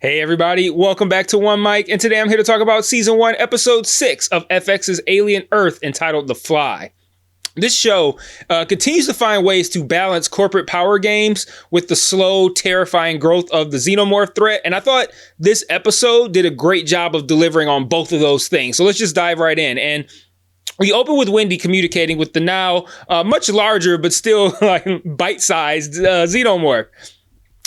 Hey everybody, welcome back to One Mic, and today I'm here to talk about Season 1, Episode 6 of FX's Alien Earth, entitled The Fly. This show continues to find ways to balance corporate power games with the slow, terrifying growth of the xenomorph threat, and I thought this episode did a great job of delivering on both of those things. So let's just dive right in. And we open with Wendy communicating with the now much larger but still like bite-sized xenomorph.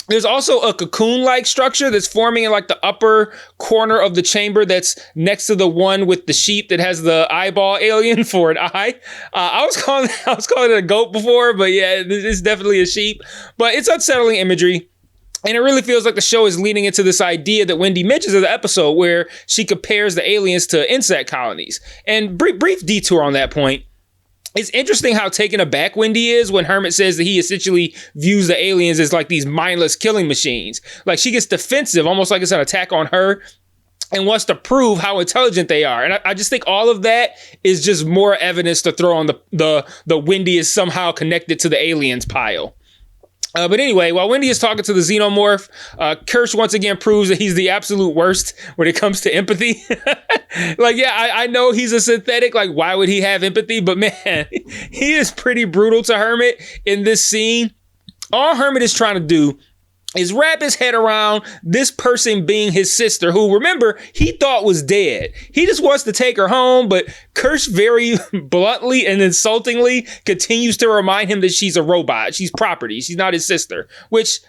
There's also a cocoon-like structure that's forming in like the upper corner of the chamber that's next to the one with the sheep that has the eyeball alien for an eye. I was calling it a goat before, but yeah, it's definitely a sheep. But it's unsettling imagery. And it really feels like the show is leaning into this idea that Wendy mentions in the episode where she compares the aliens to insect colonies. And brief detour on that point. It's interesting how taken aback Wendy is when Hermit says that he essentially views the aliens as like these mindless killing machines. Like she gets defensive, almost like it's an attack on her, and wants to prove how intelligent they are. And I just think all of that is just more evidence to throw on the Wendy is somehow connected to the aliens pile. But anyway, while Wendy is talking to the xenomorph, Kersh once again proves that he's the absolute worst when it comes to empathy. Like, yeah, I know he's a synthetic. Like, why would he have empathy? But man, he is pretty brutal to Hermit in this scene. All Hermit is trying to do is wrap his head around this person being his sister, who, remember, he thought was dead. He just wants to take her home, but Kersh very bluntly and insultingly continues to remind him that she's a robot. She's property. She's not his sister, which...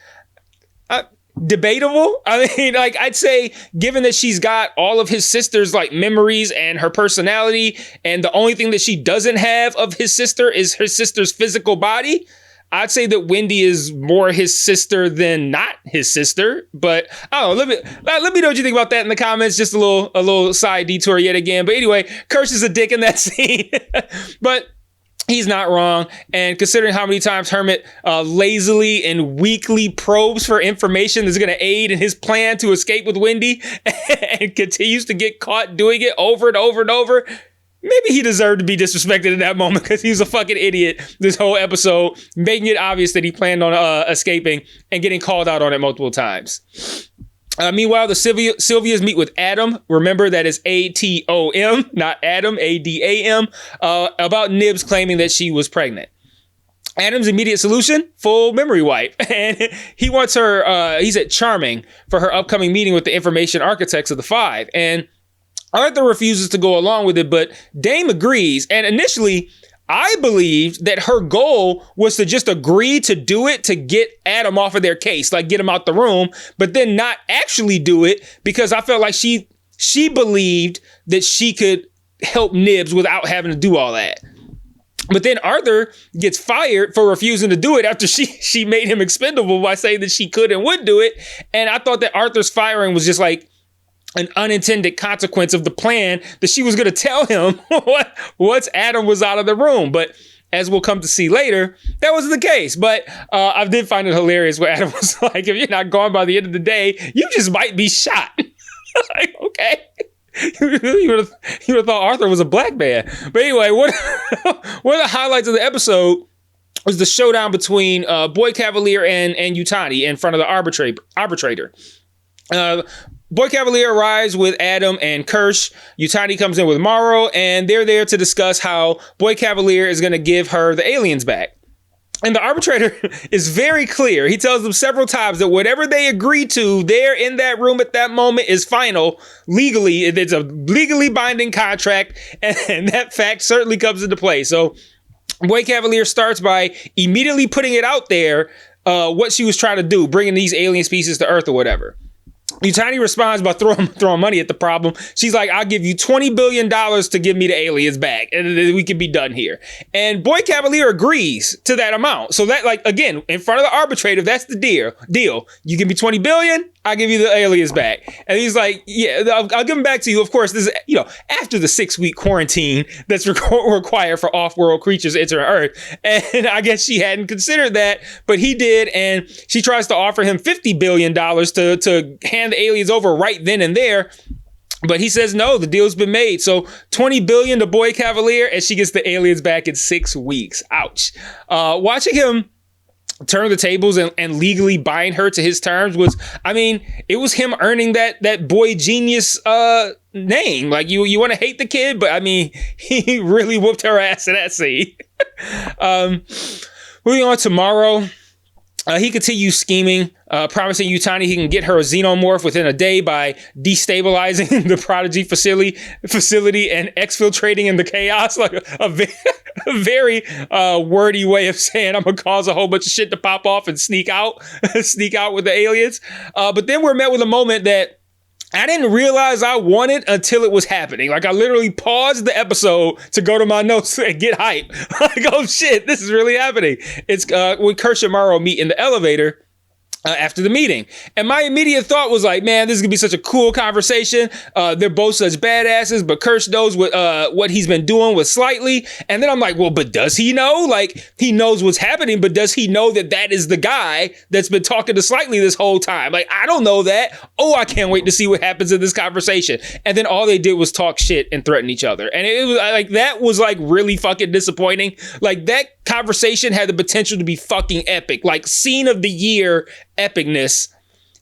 debatable. I mean, like, I'd say, given that she's got all of his sister's like memories and her personality, and the only thing that she doesn't have of his sister is her sister's physical body, I'd say that Wendy is more his sister than not his sister. But I don't know. Let me know what you think about that in the comments. Just a little side detour yet again. But anyway, Kersh is a dick in that scene. But he's not wrong. And considering how many times Hermit lazily and weakly probes for information that's going to aid in his plan to escape with Wendy and continues to get caught doing it over and over and over, maybe he deserved to be disrespected in that moment because he was a fucking idiot this whole episode, making it obvious that he planned on escaping and getting called out on it multiple times. Meanwhile, the Sylvias meet with Adam. Remember, that is A-T-O-M, not Adam, A-D-A-M, about Nibs claiming that she was pregnant. Adam's immediate solution, full memory wipe. And he wants her, he's at Charming for her upcoming meeting with the information architects of the Five. And Arthur refuses to go along with it, but Dame agrees. And initially, I believed that her goal was to just agree to do it to get Adam off of their case, like get him out the room, but then not actually do it because I felt like she believed that she could help Nibs without having to do all that. But then Arthur gets fired for refusing to do it after she made him expendable by saying that she could and would do it. And I thought that Arthur's firing was just like an unintended consequence of the plan that she was going to tell him once Adam was out of the room. But as we'll come to see later, that wasn't the case. But I did find it hilarious where Adam was like, if you're not gone by the end of the day, you just might be shot. Like, okay. You would have thought Arthur was a black man. But anyway, one of the highlights of the episode was the showdown between Boy Kavalier and Yutani in front of the arbitrator. Boy Kavalier arrives with Adam and Kersh. Yutani comes in with Maro, and they're there to discuss how Boy Kavalier is going to give her the aliens back. And the arbitrator is very clear. He tells them several times that whatever they agree to there in that room at that moment is final. Legally, it's a legally binding contract, and that fact certainly comes into play. So Boy Kavalier starts by immediately putting it out there what she was trying to do, bringing these alien species to Earth or whatever. Yutani responds by throwing money at the problem. She's like, I'll give you $20 billion to give me the aliens back, and we can be done here. And Boy Kavalier agrees to that amount. So that, like, again, in front of the arbitrator, that's the deal. You give me $20 billion, I'll give you the aliens back. And he's like, yeah, I'll give them back to you. Of course, this is, after the 6-week quarantine that's required for off-world creatures entering Earth. And I guess she hadn't considered that, but he did. And she tries to offer him $50 billion to hand the aliens over right then and there. But he says, no, the deal's been made. So $20 billion to Boy Kavalier, and she gets the aliens back in 6 weeks. Ouch. Watching him turn the tables and legally bind her to his terms was, I mean, it was him earning that boy genius name. Like, you want to hate the kid, but I mean, he really whooped her ass in that scene. Moving on to Maro. He continues scheming, promising Yutani he can get her a xenomorph within a day by destabilizing the Prodigy facility and exfiltrating in the chaos. Like a very wordy way of saying I'm gonna cause a whole bunch of shit to pop off and sneak out with the aliens. But then we're met with a moment that I didn't realize I wanted until it was happening. Like, I literally paused the episode to go to my notes and get hype. Like, oh shit, this is really happening. It's when Kersh and Maro meet in the elevator after the meeting. And my immediate thought was like, man, this is gonna be such a cool conversation. They're both such badasses, but Kersh knows what he's been doing with Slightly. And then I'm like, well, but does he know? Like, he knows what's happening, but does he know that is the guy that's been talking to Slightly this whole time? Like, I don't know that. Oh, I can't wait to see what happens in this conversation. And then all they did was talk shit and threaten each other. And it was like, that was like really fucking disappointing. Like, that conversation had the potential to be fucking epic. Like, scene of the year epicness,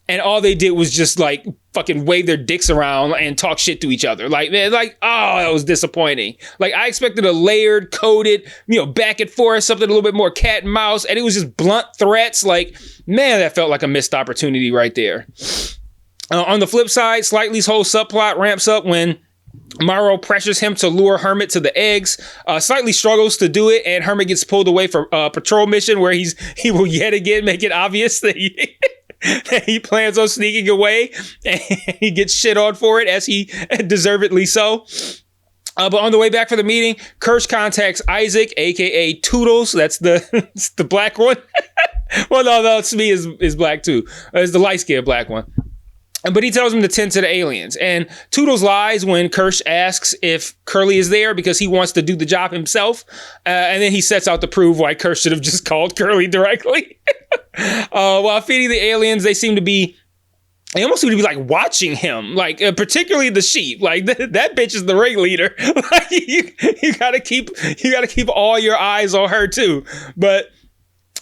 and all they did was just like fucking wave their dicks around and talk shit to each other. Like, man, like, oh, that was disappointing. Like, I expected a layered, coded, back and forth, something a little bit more cat and mouse, and it was just blunt threats. Like, man, that felt like a missed opportunity right there. On the flip side, Slightly's whole subplot ramps up when Maro pressures him to lure Hermit to the eggs. Slightly struggles to do it, and Hermit gets pulled away for a patrol mission where he will yet again make it obvious that he plans on sneaking away, and he gets shit on for it, as he deservedly so. But on the way back for the meeting, Kersh contacts Isaac, aka Toodles. That's it's the black one. Well, no, it's me is black too. It's the light-skinned black one. But he tells him to tend to the aliens. And Toodles lies when Kersh asks if Curly is there because he wants to do the job himself. And then he sets out to prove why Kersh should have just called Curly directly. While feeding the aliens, they almost seem to be like watching him, like particularly the sheep. Like that bitch is the ringleader. Like, you gotta keep all your eyes on her too. But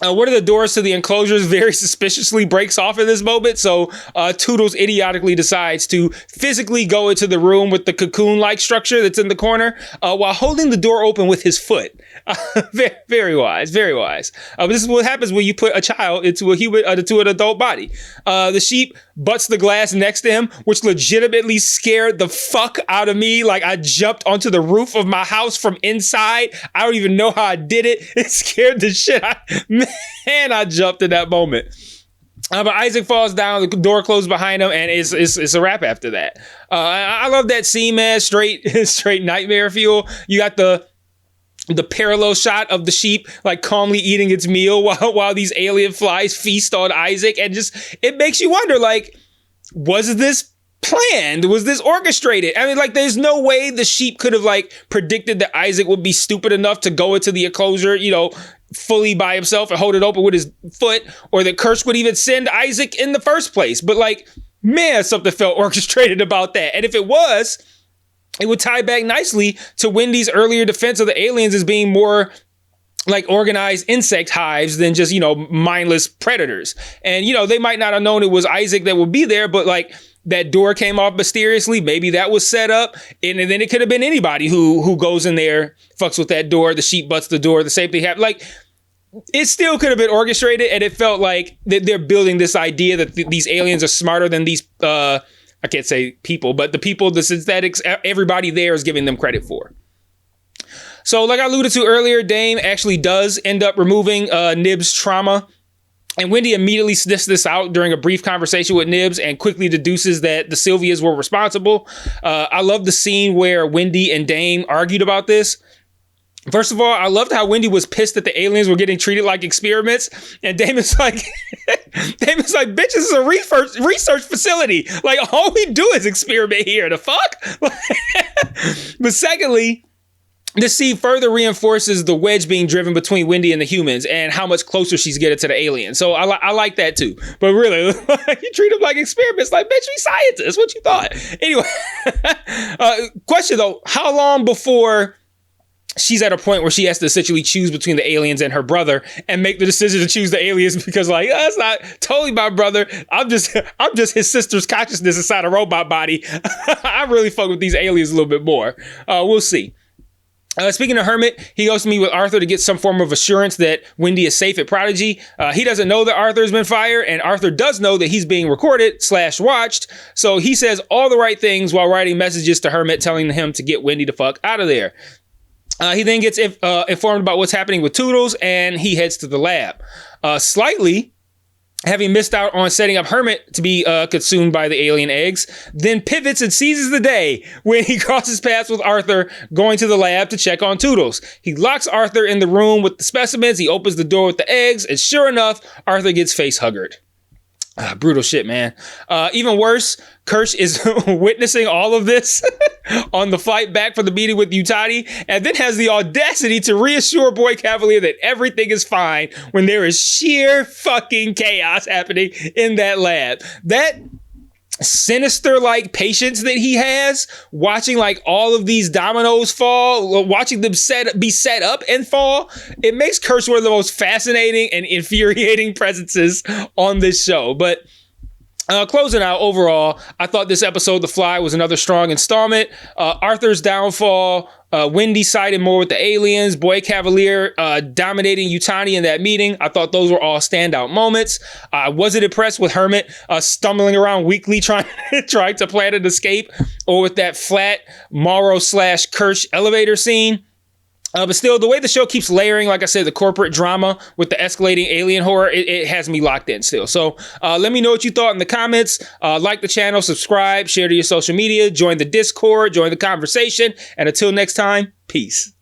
one of the doors to the enclosures very suspiciously breaks off in this moment, so Toodles idiotically decides to physically go into the room with the cocoon-like structure that's in the corner while holding the door open with his foot. Very wise, very wise. But this is what happens when you put a child into an adult body. The sheep butts the glass next to him, which legitimately scared the fuck out of me. Like, I jumped onto the roof of my house from inside. I don't even know how I did it. It scared the shit out. Man, I jumped in that moment. But Isaac falls down, the door closes behind him, and it's a wrap after that. I love that scene, man. Straight nightmare fuel. You got the parallel shot of the sheep like calmly eating its meal while these alien flies feast on Isaac, and just it makes you wonder, like, was this planned? Was this orchestrated? I mean, like, there's no way the sheep could have like predicted that Isaac would be stupid enough to go into the enclosure, fully by himself and hold it open with his foot, or that Kersh would even send Isaac in the first place. But like, man, something felt orchestrated about that. And if it was, it would tie back nicely to Wendy's earlier defense of the aliens as being more like organized insect hives than just, mindless predators. And, they might not have known it was Isaac that would be there, but like, that door came off mysteriously. Maybe that was set up. And then it could have been anybody who goes in there, fucks with that door. The sheep butts the door. The same thing happened. Like, it still could have been orchestrated. And it felt like they're building this idea that these aliens are smarter than these, I can't say people, but the people, the synthetics, everybody there is giving them credit for. So like I alluded to earlier, Dame actually does end up removing Nibs' trauma. And Wendy immediately sniffs this out during a brief conversation with Nibs and quickly deduces that the Sylvias were responsible. I love the scene where Wendy and Dame argued about this. First of all, I loved how Wendy was pissed that the aliens were getting treated like experiments. And Dame is like, bitch, this is a research facility. Like, all we do is experiment here. The fuck? But secondly, this scene further reinforces the wedge being driven between Wendy and the humans and how much closer she's getting to the aliens. So I like that too. But really, you treat them like experiments. Like, bitch, we scientists. What you thought? Anyway, question though, how long before she's at a point where she has to essentially choose between the aliens and her brother and make the decision to choose the aliens because like, that's not totally my brother. I'm just his sister's consciousness inside a robot body. I really fuck with these aliens a little bit more. We'll see. Speaking of Hermit, he goes to meet with Arthur to get some form of assurance that Wendy is safe at Prodigy. He doesn't know that Arthur has been fired, and Arthur does know that he's being recorded / watched. So he says all the right things while writing messages to Hermit telling him to get Wendy the fuck out of there. He then gets informed about what's happening with Toodles, and he heads to the lab. Slightly, having missed out on setting up Hermit to be consumed by the alien eggs, then pivots and seizes the day when he crosses paths with Arthur going to the lab to check on Toodles. He locks Arthur in the room with the specimens, he opens the door with the eggs, and sure enough, Arthur gets face-huggered. Brutal shit, man. Even worse, Kersh is witnessing all of this on the flight back from the meeting with Yutani, and then has the audacity to reassure Boy Kavalier that everything is fine when there is sheer fucking chaos happening in that lab. That sinister like patience that he has watching like all of these dominoes fall, watching them be set up and fall, it makes Kersh one of the most fascinating and infuriating presences on this show. But closing out, overall, I thought this episode, The Fly, was another strong installment. Arthur's downfall, Wendy siding more with the aliens, Boy Kavalier dominating Yutani in that meeting. I thought those were all standout moments. I wasn't impressed with Hermit stumbling around weakly trying to plan an escape, or with that flat Maro / Kersh elevator scene. But still, the way the show keeps layering, like I said, the corporate drama with the escalating alien horror, it has me locked in still. So let me know what you thought in the comments. Like the channel, subscribe, share to your social media, join the Discord, join the conversation. And until next time, peace.